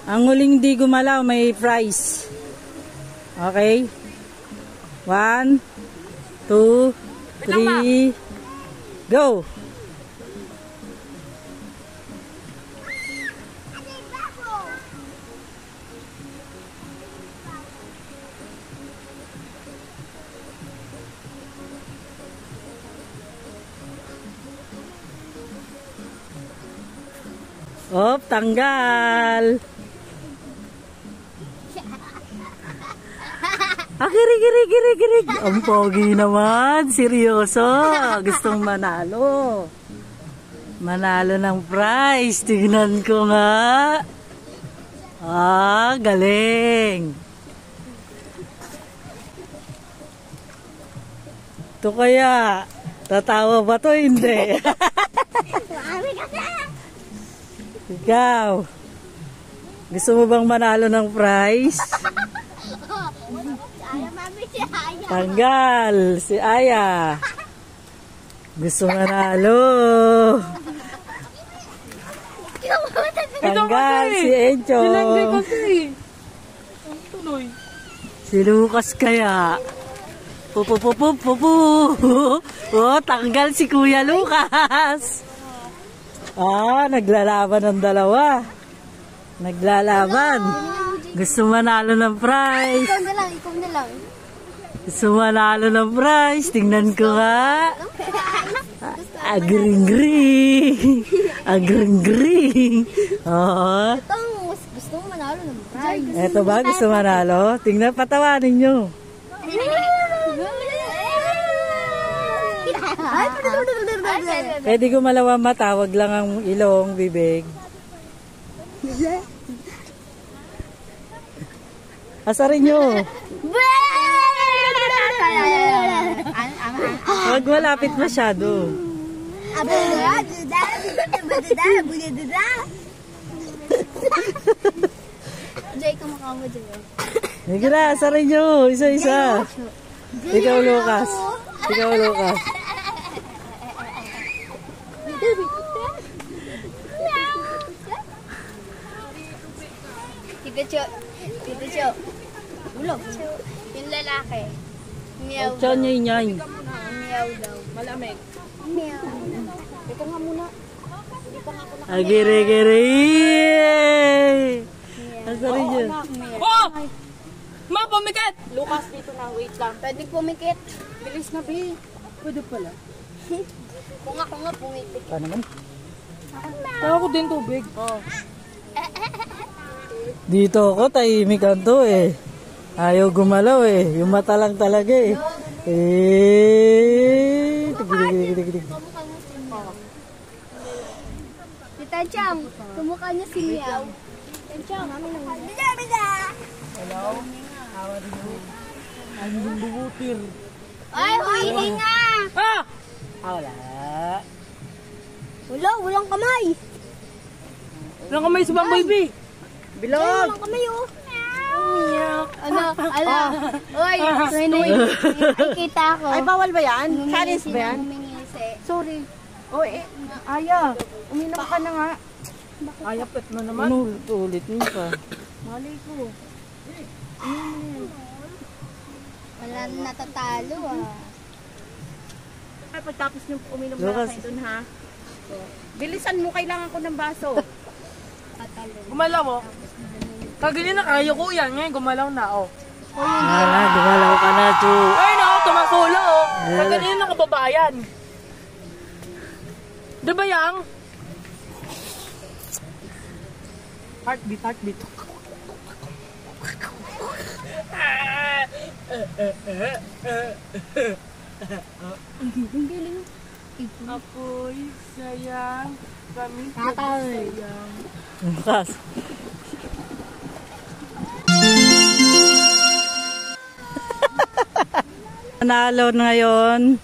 Ang huling di gumalaw may prize. Okay? 1, 2, 3, go! Op, tanggal. Kirig. Ang pogi naman. Seryoso. Gustong manalo. Manalo ng prize. Tignan ko nga. Galing. Ito kaya. Tatawa ba to? Hindi. Ikaw, gusto mo bang manalo ng prize? Tanggal, si Aya. Gusto manalo. Tanggal, si Encho. Si Lucas kaya. Pupu. Oh, tanggal si Kuya Lucas. Naglalaban ng dalawa. Naglalaban. Gusto manalo ng prize. Ikaw na lang. Gusto manalo ng prize. Tingnan ko nga. Agring-gring. Oh. Ito, gusto mo manalo ng prize. Eto ba? Gusto manalo? Tingnan, patawanin nyo. Pwede gumalaw ang mata, wag lang ang ilong, bibig. Asarin nyo. Wag malapit masyado. Jay, kumakaw mo, Jay. Sige na, asarin nyo. Isa-isa. Ikaw, Lucas. Tito Cho. Ulog. Yung lalaki. Meow. Cho nyoy. Meow daw. Malamig. Meow. Ito nga muna. Hindi pa nga ako nakakita. Agiri-giri. Asarin nyo. Ma, pumikit! Lucas, dito na. Wait lang. Pwede pumikit. Bilis na, Bi. Pwede pala. Kung ako nga pumikit. Paano naman? Tawa ko din tubig. Dito ako, tahimik ang to eh. Ayaw gumalaw eh. Yung mata lang talaga eh. Tigil. Tita Chang, kumukha niya si Meow. Tita Chang, Bida! Hello? How are you? I'm bumubutir. Ay, humihinga! Wala. Walang kamay. Walang kamay sa bang baby. Bilog! Walang kamay, oh. Oy, ay kita ko. Ay, bawal ba yan? Challenge ba yan? Sorry. Aya, uminom ka na nga. Aya, pet mo naman. Ulit mo pa. Malay ko. Wala na natatalo, Ay, pagtapos nyo uminom Lucas. na kayo dun, ha? Bilisan mo, kailangan ko ng baso. Tatalo. Gumalaw mo? Kagili na kaya ko yan. Ngayon, gumalaw na, oh. Gumalaw ka na, Chu. Ay, no, tumakulo, oh. Kagili na kababayan. Diba yang? Heartbeat. Apoy, sayang, kami sayang. Bukas. Nanalo ngayon.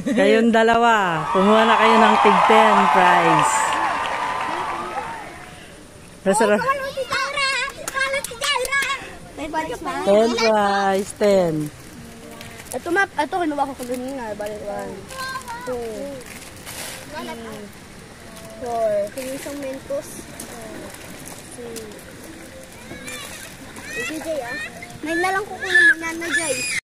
Kayong dalawa. Kumuha na kayo ng tig 10 prize. Masarap. 10 prize, 10. Ito map, ito kinuha ko kanina. Balik 1, 2, 3, 4. Kaya isang mentos. 2, 3, Sige, Jay, ah. May nalang kukunin mo na, Jay.